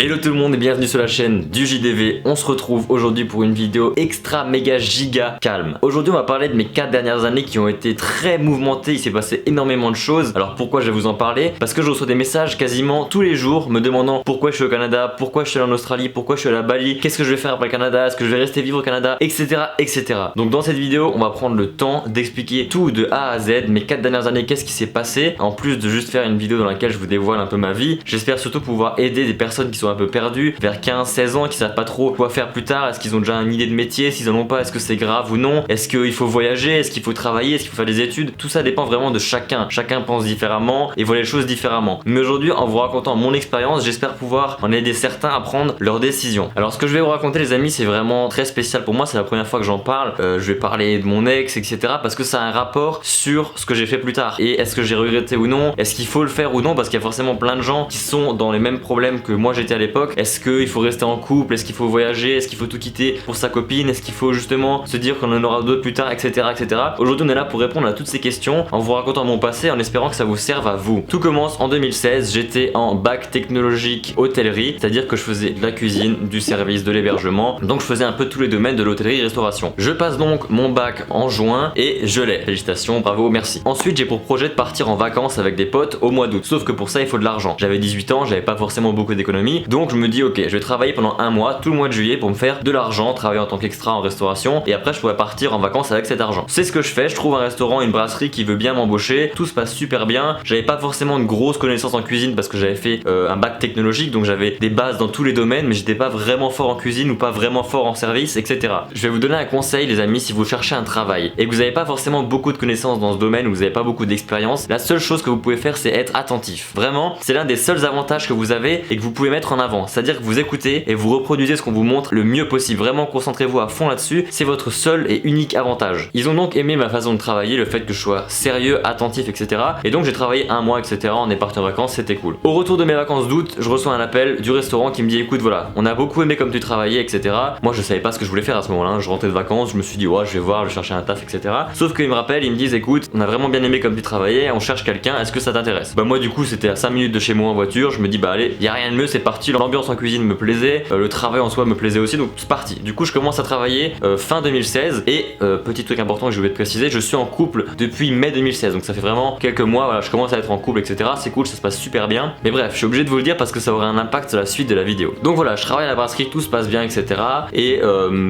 Hello tout le monde et bienvenue sur la chaîne du JDV. On se retrouve aujourd'hui pour une vidéo extra méga giga calme. Aujourd'hui on va parler de mes 4 dernières années qui ont été très mouvementées. Il s'est passé énormément de choses. Alors pourquoi je vais vous en parler? Parce que je reçois des messages quasiment tous les jours me demandant pourquoi je suis au Canada, pourquoi je suis allé en Australie, pourquoi je suis allé à Bali, qu'est-ce que je vais faire après le Canada, est-ce que je vais rester vivre au Canada, etc, etc. Donc dans cette vidéo on va prendre le temps d'expliquer tout de A à Z, mes 4 dernières années, qu'est-ce qui s'est passé, en plus de juste faire une vidéo dans laquelle je vous dévoile un peu ma vie. J'espère surtout pouvoir aider des personnes qui sont un peu perdus, vers 15-16 ans, qui savent pas trop quoi faire plus tard. Est-ce qu'ils ont déjà une idée de métier? S'ils en ont pas, est-ce que c'est grave ou non? Est-ce qu'il faut voyager? Est-ce qu'il faut travailler? Est-ce qu'il faut faire des études? Tout ça dépend vraiment de chacun. Chacun pense différemment et voit les choses différemment. Mais aujourd'hui, en vous racontant mon expérience, j'espère pouvoir en aider certains à prendre leurs décisions. Alors ce que je vais vous raconter les amis, c'est vraiment très spécial pour moi. C'est la première fois que j'en parle. Je vais parler de mon ex, etc. parce que ça a un rapport sur ce que j'ai fait plus tard. Et est-ce que j'ai regretté ou non? Est-ce qu'il faut le faire ou non? Parce qu'il y a forcément plein de gens qui sont dans les mêmes problèmes que moi j'étais à l'époque. Est-ce qu'il faut rester en couple? Est-ce qu'il faut voyager? Est-ce qu'il faut tout quitter pour sa copine? Est-ce qu'il faut justement se dire qu'on en aura d'autres plus tard, etc, etc. Aujourd'hui on est là pour répondre à toutes ces questions en vous racontant mon passé, en espérant que ça vous serve à vous. Tout commence en 2016, j'étais en bac technologique hôtellerie, c'est-à-dire que je faisais de la cuisine, du service, de l'hébergement, donc je faisais un peu tous les domaines de l'hôtellerie-restauration. Je passe donc mon bac en juin et je l'ai. Félicitations, bravo, merci. Ensuite j'ai pour projet de partir en vacances avec des potes au mois d'août, sauf que pour ça il faut de l'argent. J'avais 18 ans, j'avais pas forcément beaucoup d'économies, donc je me dis ok, je vais travailler pendant un mois, tout le mois de juillet pour me faire de l'argent, travailler en tant qu'extra en restauration et après je pourrais partir en vacances avec cet argent. C'est ce que je fais, je trouve un restaurant, une brasserie qui veut bien m'embaucher, tout se passe super bien. J'avais pas forcément une grosse connaissance en cuisine parce que j'avais fait un bac technologique, donc j'avais des bases dans tous les domaines, mais j'étais pas vraiment fort en cuisine ou pas vraiment fort en service, etc. Je vais vous donner un conseil les amis, si vous cherchez un travail et que vous avez pas forcément beaucoup de connaissances dans ce domaine ou vous avez pas beaucoup d'expérience, la seule chose que vous pouvez faire c'est être attentif. Vraiment, c'est l'un des seuls avantages que vous avez et que vous pouvez mettre en avant, c'est-à-dire que vous écoutez et vous reproduisez ce qu'on vous montre le mieux possible. Vraiment concentrez-vous à fond là-dessus, c'est votre seul et unique avantage. Ils ont donc aimé ma façon de travailler, le fait que je sois sérieux, attentif, etc. Et donc j'ai travaillé un mois, etc. On est parti en vacances, c'était cool. Au retour de mes vacances d'août, je reçois un appel du restaurant qui me dit écoute voilà, on a beaucoup aimé comme tu travaillais, etc. Moi je savais pas ce que je voulais faire à ce moment-là, je rentrais de vacances, je me suis dit ouais je vais voir, je vais chercher un taf, etc. Sauf qu'ils me rappellent, ils me disent écoute, on a vraiment bien aimé comme tu travaillais, on cherche quelqu'un, est-ce que ça t'intéresse? Bah moi du coup c'était à 5 minutes de chez moi en voiture, je me dis bah allez, y a rien de mieux, c'est parti, l'ambiance en cuisine me plaisait, le travail en soi me plaisait aussi, donc c'est parti. Du coup je commence à travailler fin 2016 et petit truc important que je voulais te préciser, je suis en couple depuis mai 2016, donc ça fait vraiment quelques mois, voilà, je commence à être en couple, etc. C'est cool, ça se passe super bien, mais bref, je suis obligé de vous le dire parce que ça aurait un impact sur la suite de la vidéo. Donc voilà, je travaille à la brasserie, tout se passe bien, etc. Et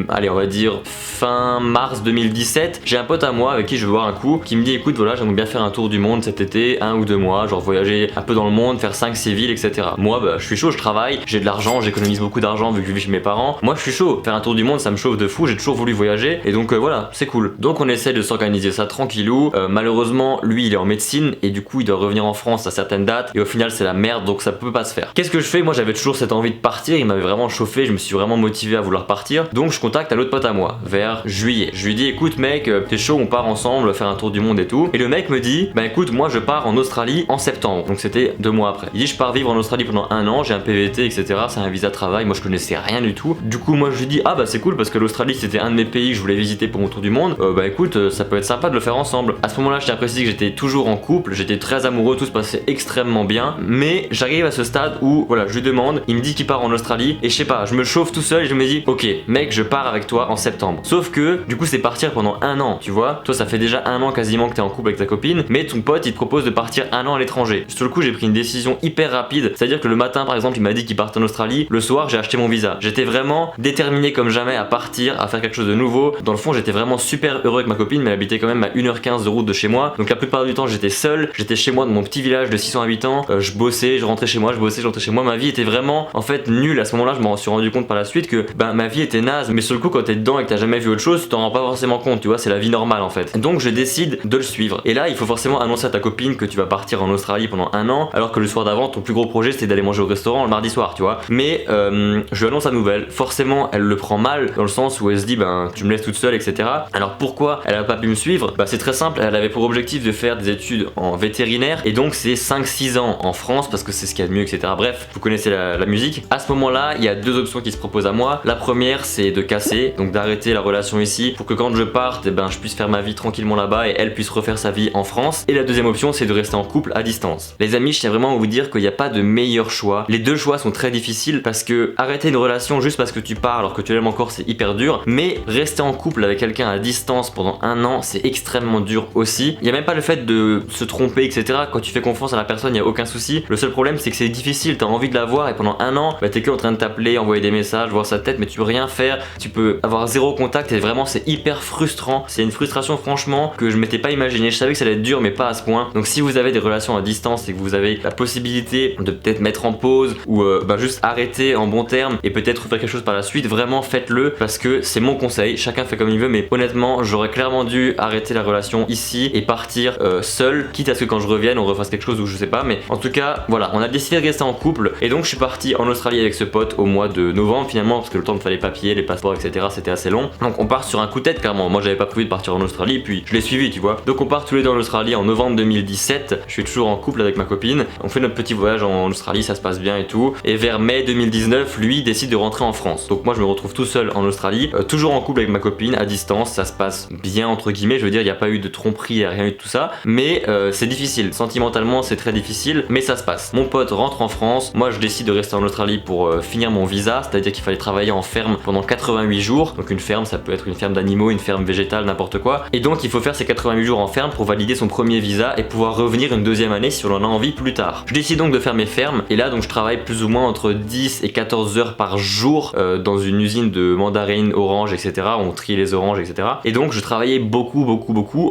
allez, on va dire fin mars 2017, j'ai un pote à moi avec qui je vais boire un coup, qui me dit écoute voilà, j'aimerais bien faire un tour du monde cet été, 1 ou 2 mois, genre voyager un peu dans le monde, faire 5-6 villes, etc. Moi bah je suis chaud, je travaille, j'ai de l'argent, j'économise beaucoup d'argent vu que je vis chez mes parents. Moi je suis chaud, faire un tour du monde ça me chauffe de fou, j'ai toujours voulu voyager et donc voilà, c'est cool. Donc on essaie de s'organiser ça tranquillou. Malheureusement lui il est en médecine et du coup il doit revenir en France à certaines dates et au final c'est la merde, donc ça peut pas se faire. Qu'est-ce que je fais? Moi j'avais toujours cette envie de partir, il m'avait vraiment chauffé, je me suis vraiment motivé à vouloir partir, donc je contacte un autre pote à moi vers juillet. Je lui dis écoute mec, t'es chaud, on part ensemble faire un tour du monde et tout, et le mec me dit bah écoute moi je pars en Australie en septembre, donc c'était 2 mois après. Il dit je pars vivre en Australie pendant 1 an, j'ai un PVT, etc. c'est un visa de travail, moi je connaissais rien du tout. Du coup moi je lui dis ah bah c'est cool parce que l'Australie c'était un de mes pays que je voulais visiter pour mon tour du monde, bah écoute ça peut être sympa de le faire ensemble. À ce moment là je tiens à préciser que j'étais toujours en couple, j'étais très amoureux, tout se passait extrêmement bien, mais j'arrive à ce stade où voilà je lui demande, il me dit qu'il part en Australie et je sais pas, je me chauffe tout seul et je me dis ok mec je pars avec toi en septembre. Sauf que du coup c'est partir pendant 1 an, tu vois, toi ça fait déjà 1 an quasiment que t'es en couple avec ta copine, mais ton pote il te propose de partir 1 an à l'étranger. Sur le coup j'ai pris une décision hyper rapide, c'est à dire que le matin par exemple il m'a dit qu'il partait en Australie, le soir j'ai acheté mon visa. J'étais vraiment déterminé comme jamais à partir, à faire quelque chose de nouveau. Dans le fond j'étais vraiment super heureux avec ma copine, mais elle habitait quand même à 1h15 de route de chez moi, donc la plupart du temps j'étais seul, j'étais chez moi dans mon petit village de 600 habitants, je bossais, je rentrais chez moi, je bossais, je rentrais chez moi, ma vie était vraiment en fait nulle. À ce moment là je m'en suis rendu compte par la suite que ben ma vie était naze, mais sur le coup quand t'es dedans et que t'as jamais vu autre chose tu t'en rends pas forcément compte, tu vois, c'est la vie normale en fait. Donc je décide de le suivre, et là il faut forcément annoncer à ta copine que tu vas partir en Australie pendant 1 an, alors que le soir d'avant ton plus gros projet c'était d'aller manger au restaurant le mardi soir, tu vois. Mais je lui annonce la nouvelle, forcément elle le prend mal dans le sens où elle se dit ben tu me laisses toute seule, etc. Alors pourquoi elle a pas pu me suivre? Bah c'est très simple, elle avait pour objectif de faire des études en vétérinaire et donc c'est 5-6 ans en France parce que c'est ce qu'il y a de mieux, etc. Bref, vous connaissez la musique. À ce moment là il y a 2 options qui se proposent à moi. La première c'est de casser, donc d'arrêter la relation ici pour que quand je parte, eh ben, je puisse faire ma vie tranquillement là-bas et elle puisse refaire sa vie en France. Et la deuxième option c'est de rester en couple à distance. Les amis, je tiens vraiment à vous dire qu'il n'y a pas de meilleur choix, les deux choix sont très difficiles parce que arrêter une relation juste parce que tu pars alors que tu l'aimes encore, c'est hyper dur. Mais rester en couple avec quelqu'un à distance pendant un an, c'est extrêmement dur aussi. Il y a même pas le fait de se tromper, etc. Quand tu fais confiance à la personne, il y a aucun souci. Le seul problème, c'est que c'est difficile. T'as envie de la voir et pendant un an, bah, t'es que en train de t'appeler, envoyer des messages, voir sa tête, mais tu peux rien faire. Tu peux avoir zéro contact et vraiment, c'est hyper frustrant. C'est une frustration, franchement, que je m'étais pas imaginé. Je savais que ça allait être dur, mais pas à ce point. Donc, si vous avez des relations à distance et que vous avez la possibilité de peut-être mettre en pause ou juste arrêter en bon terme et peut-être faire quelque chose par la suite, vraiment faites-le parce que c'est mon conseil. Chacun fait comme il veut, mais honnêtement, j'aurais clairement dû arrêter la relation ici et partir seul, quitte à ce que quand je revienne, on refasse quelque chose ou je sais pas. Mais en tout cas, voilà, on a décidé de rester en couple et donc je suis parti en Australie avec ce pote au mois de novembre finalement parce que le temps de faire les papiers, les passeports, etc. c'était assez long. Donc on part sur un coup de tête clairement. Moi j'avais pas prévu de partir en Australie, puis je l'ai suivi, tu vois. Donc on part tous les deux en Australie en novembre 2017. Je suis toujours en couple avec ma copine. On fait notre petit voyage en Australie, ça se passe bien et tout. Et vers mai 2019, lui décide de rentrer en France. Donc moi je me retrouve tout seul en Australie, toujours en couple avec ma copine à distance. Ça se passe bien entre guillemets. Je veux dire, il n'y a pas eu de tromperie, il n'y a rien eu de tout ça. Mais c'est difficile. Sentimentalement, c'est très difficile. Mais ça se passe. Mon pote rentre en France. Moi je décide de rester en Australie pour finir mon visa. C'est-à-dire qu'il fallait travailler en ferme pendant 88 jours. Donc une ferme, ça peut être une ferme d'animaux, une ferme végétale, n'importe quoi. Et donc il faut faire ces 88 jours en ferme pour valider son premier visa et pouvoir revenir une deuxième année si on en a envie plus tard. Je décide donc de faire mes fermes et là donc je travaille plus ou moins entre 10 et 14 heures par jour dans une usine de mandarines, oranges, etc. On trie les oranges, etc. Et donc je travaillais beaucoup.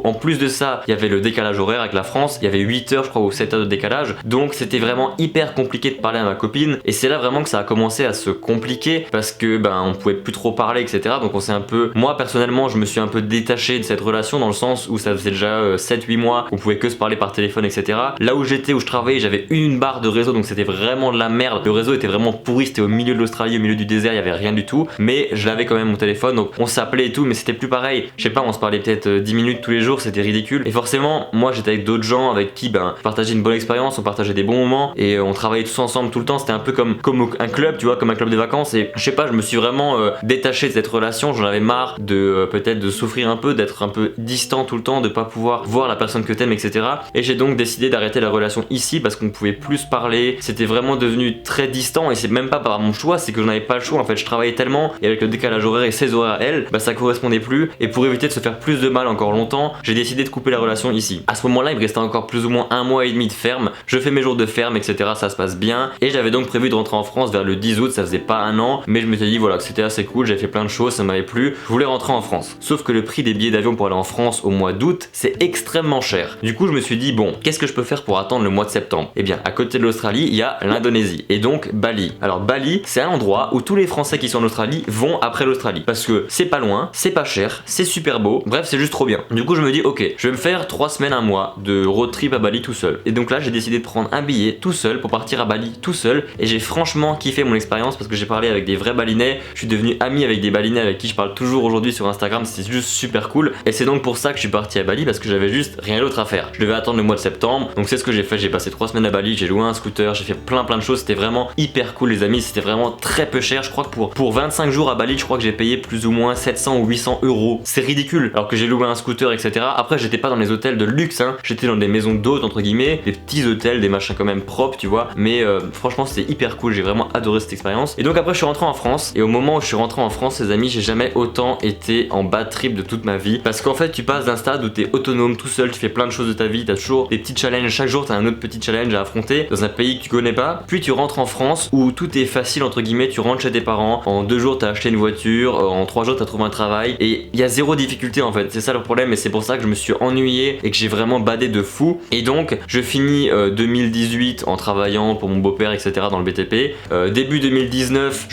En plus de ça, il y avait le décalage horaire avec la France. Il y avait 8 heures je crois ou 7 heures de décalage. Donc c'était vraiment hyper compliqué de parler à ma copine et c'est là vraiment que ça a commencé à se compliquer parce que ben on pouvait plus trop parler, etc. Donc on s'est un peu, moi personnellement je me suis un peu détaché de cette relation dans le sens où ça faisait déjà 7-8 mois on pouvait que se parler par téléphone, etc. Là où j'étais, où je travaillais, j'avais une barre de réseau donc c'était vraiment de la merde. Le réseau était vraiment pourri, c'était au milieu de l'Australie, au milieu du désert, il y avait rien du tout, mais je l'avais quand même mon téléphone donc on s'appelait et tout, mais c'était plus pareil. Je sais pas, on se parlait peut-être 10 minutes tous les jours, c'était ridicule. Et forcément, moi j'étais avec d'autres gens avec qui ben je partageais une bonne expérience, on partageait des bons moments et on travaillait tous ensemble tout le temps. C'était un peu comme un club, tu vois, comme un club de vacances. Et je sais pas, je me suis vraiment détaché de cette relation. J'en avais marre de peut-être de souffrir un peu, d'être un peu distant tout le temps, de pas pouvoir voir la personne que t'aimes, etc. Et j'ai donc décidé d'arrêter la relation ici parce qu'on pouvait plus se parler. C'était vraiment devenu très distant et c'est même pas par mon choix, c'est que je n'avais pas le choix. En fait, je travaillais tellement et avec le décalage horaire et ses horaires à elle, bah ça correspondait plus. Et pour éviter de se faire plus de mal encore longtemps, j'ai décidé de couper la relation ici. À ce moment-là, il me restait encore plus ou moins un mois et demi de ferme. Je fais mes jours de ferme, etc. Ça se passe bien. Et j'avais donc prévu de rentrer en France vers le 10 août. Ça faisait pas un an, mais je me suis dit voilà que c'était assez cool. J'avais fait plein de choses, ça m'avait plu. Je voulais rentrer en France. Sauf que le prix des billets d'avion pour aller en France au mois d'août, c'est extrêmement cher. Du coup, je me suis dit bon, qu'est-ce que je peux faire pour attendre le mois de septembre? Eh bien, à côté de l'Australie, il y a l'Indonésie et donc Bali. Alors Bali, c'est un endroit où tous les Français qui sont en Australie vont après l'Australie parce que c'est pas loin, c'est pas cher, c'est super beau. Bref, c'est juste trop bien. Du coup, je me dis ok, je vais me faire 3 semaines, un mois de road trip à Bali tout seul. Et donc là, j'ai décidé de prendre un billet tout seul pour partir à Bali tout seul. Et j'ai franchement kiffé mon expérience parce que j'ai parlé avec des vrais Balinais. Je suis devenu ami avec des Balinais avec qui je parle toujours aujourd'hui sur Instagram. C'est juste super cool. Et c'est donc pour ça que je suis parti à Bali parce que j'avais juste rien d'autre à faire. Je devais attendre le mois de septembre. Donc c'est ce que j'ai fait. J'ai passé 3 semaines à Bali. J'ai loué un scooter. J'ai fait plein de choses. C'était vraiment hyper cool, les amis. C'était vraiment très peu cher. Je crois que pour 25 jours à Bali, je crois que j'ai payé plus ou moins 700 ou 800 euros. C'est ridicule. Alors que j'ai loué un scooter, etc. Après, j'étais pas dans les hôtels de luxe, hein. J'étais dans des maisons d'hôtes, entre guillemets, des petits hôtels, des machins quand même propres, tu vois. Mais franchement, c'était hyper cool. J'ai vraiment adoré cette expérience. Et donc après, je suis rentré en France. Et au moment où je suis rentré en France, les amis, j'ai jamais autant été en bad trip de toute ma vie. Parce qu'en fait, tu passes d'un stade où t'es autonome, tout seul, tu fais plein de choses de ta vie, t'as toujours des petits challenges. Chaque jour, t'as un autre petit challenge à affronter dans un pays que tu connais pas. Puis tu rentres en France où tout est facile, entre guillemets. Tu rentres chez tes parents. En 2 jours, t'as acheté une voiture. En 3 jours, t'as trouvé un travail. Et il y a zéro difficulté en fait. C'est ça le problème. Et c'est pour ça que je me suis ennuyé et que j'ai vraiment badé de fou. Et donc, je finis 2018 en travaillant pour mon beau-père, etc. dans le BTP. Début 2019,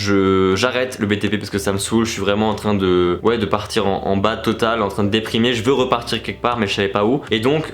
j'arrête le BTP parce que ça me saoule. Je suis vraiment en train de partir en bas total, en train de déprimer. Je veux repartir quelque part, mais je savais pas où. Et donc,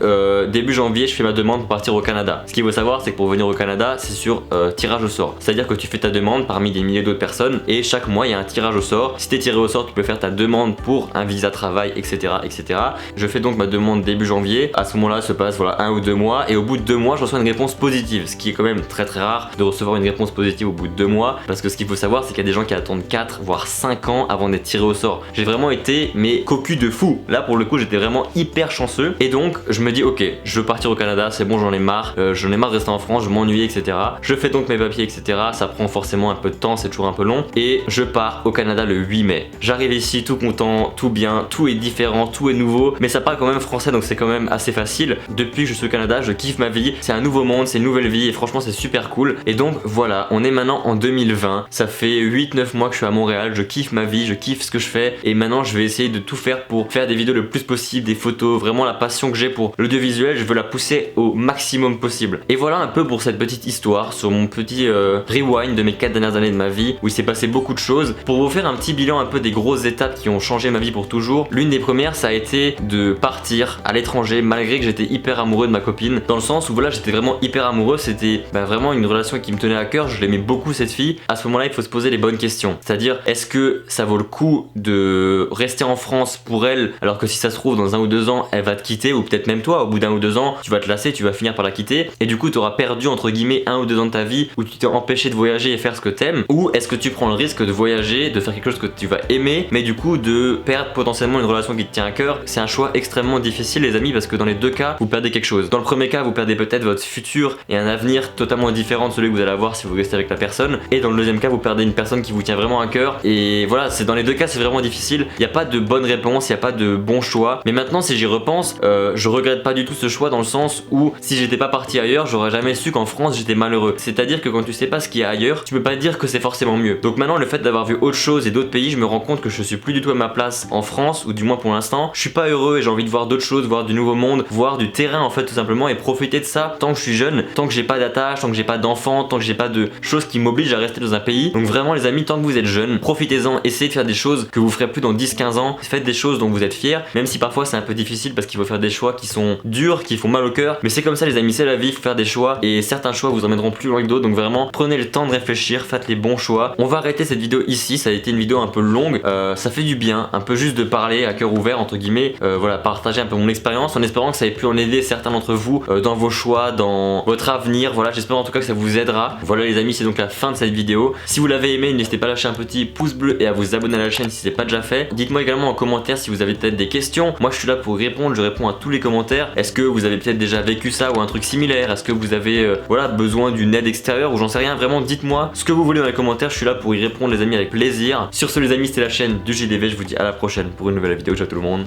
début janvier, je fais ma demande pour partir au Canada. Ce qu'il faut savoir, c'est que pour venir au Canada, c'est sur tirage au sort. C'est-à-dire que tu fais ta demande parmi des milliers d'autres personnes et chaque mois, il y a un tirage au sort. Si t'es tiré au sort, tu peux faire ta demande pour un visa travail, etc., etc. Je fais donc ma demande début janvier. À ce moment-là, se passe 1 ou 2 mois et au bout de 2 mois, je reçois une réponse positive, ce qui est quand même très rare de recevoir une réponse positive au bout de 2 mois parce que ce qu'il faut savoir, c'est qu'il y a des gens qui attendent 4 voire 5 ans avant d'être tirés au sort. J'ai vraiment été cocu de fou. Là pour le coup, j'étais vraiment hyper chanceux et donc je me dis ok, je veux partir au Canada, c'est bon, j'en ai marre de rester en France, je m'ennuie, etc. Je fais donc mes papiers papiers, etc. Ça prend forcément un peu de temps, c'est toujours un peu long. Et je pars au Canada le 8 mai. J'arrive ici tout content, tout bien, tout est différent, tout est nouveau, mais ça parle quand même français, donc c'est quand même assez facile. Depuis que je suis au Canada, je kiffe ma vie, c'est un nouveau monde, c'est une nouvelle vie, et franchement c'est super cool. Et donc voilà, on est maintenant en 2020, ça fait 8-9 mois que je suis à Montréal, je kiffe ma vie, je kiffe ce que je fais, et maintenant je vais essayer de tout faire pour faire des vidéos le plus possible, des photos, vraiment la passion que j'ai pour l'audiovisuel, je veux la pousser au maximum possible. Et voilà un peu pour cette petite histoire, sur mon petit rewind de mes 4 dernières années de ma vie, où il s'est passé beaucoup de choses. Pour vous faire un petit bilan un peu des grosses étapes qui ont changé ma vie pour toujours, l'une des premières ça a été de partir à l'étranger, malgré que j'étais hyper amoureux de ma copine, dans le sens où voilà, j'étais vraiment hyper amoureux, c'était vraiment une relation qui me tenait à cœur, je l'aimais beaucoup cette fille. À ce moment-là, il faut se poser les bonnes questions, c'est-à-dire est-ce que ça vaut le coup de rester en France pour elle, alors que si ça se trouve dans 1 ou 2 ans elle va te quitter, ou peut-être même toi au bout d'1 ou 2 ans tu vas te lasser, tu vas finir par la quitter, et du coup tu auras perdu entre guillemets 1 ou 2 ans de ta vie où tu t'es empêché de voyager et faire ce que t'aimes. Ou est-ce que tu prends le risque de voyager, de faire quelque chose que tu vas aimer, mais du coup de perdre potentiellement une relation qui te tient à cœur? C'est un choix extrêmement difficile les amis, parce que dans les deux cas vous perdez quelque chose. Dans le premier cas vous perdez peut-être votre futur et un avenir totalement différent de celui que vous allez avoir si vous restez avec la personne, et dans le deuxième cas vous perdez une personne qui vous tient vraiment à cœur. Et voilà, c'est dans les deux cas c'est vraiment difficile, il n'y a pas de bonne réponse, il n'y a pas de bon choix. Mais maintenant si j'y repense, je regrette pas du tout ce choix, dans le sens où si j'étais pas parti ailleurs, j'aurais jamais su qu'en France j'étais malheureux. C'est-à-dire que quand tu sais pas ce qu'il y a ailleurs, tu peux pas dire que c'est forcément mieux. Donc maintenant le fait d'avoir vu autre chose et d'autres pays, je me rends compte que je suis plus du tout à ma place en France, ou du moins pour l'instant. Je suis pas heureux et j'ai envie de voir d'autres choses, voir du nouveau monde, voir du terrain en fait tout simplement, et profiter de ça tant que je suis jeune, tant que j'ai pas d'attache, tant que j'ai pas d'enfants, tant que j'ai pas de choses qui m'obligent à rester dans un pays. Donc vraiment les amis, tant que vous êtes jeunes, profitez-en, essayez de faire des choses que vous ferez plus dans 10-15 ans, faites des choses dont vous êtes fiers, même si parfois c'est un peu difficile parce qu'il faut faire des choix qui sont durs, qui font mal au cœur, mais c'est comme ça les amis, c'est la vie, il faut faire des choix, et certains choix vous emmèneront plus loin que d'autres. Donc vraiment prenez le temps de réfléchir, faites les bons choix. On va arrêter cette vidéo ici, ça a été une vidéo un peu longue, ça fait du bien, un peu juste de parler à cœur ouvert entre guillemets, voilà, partager un peu mon expérience en espérant que ça ait pu en aider certains d'entre vous dans vos choix, dans votre avenir. Voilà, j'espère en tout cas que ça vous aidera. Voilà les amis, c'est donc la fin de cette vidéo. Si vous l'avez aimé, n'hésitez pas à lâcher un petit pouce bleu et à vous abonner à la chaîne si c'est pas déjà fait. Dites-moi également en commentaire si vous avez peut-être des questions. Moi je suis là pour répondre, je réponds à tous les commentaires. Est-ce que vous avez peut-être déjà vécu ça ou un truc similaire? Est-ce que vous avez voilà, besoin d'une aide extérieure, ou j'en sais rien? Vraiment dites-moi ce que vous voulez dans les commentaires, je suis là pour y répondre les amis avec plaisir. Sur ce les amis, c'était la chaîne du JDV, je vous dis à la prochaine pour une nouvelle vidéo. Ciao tout le monde,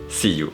see you.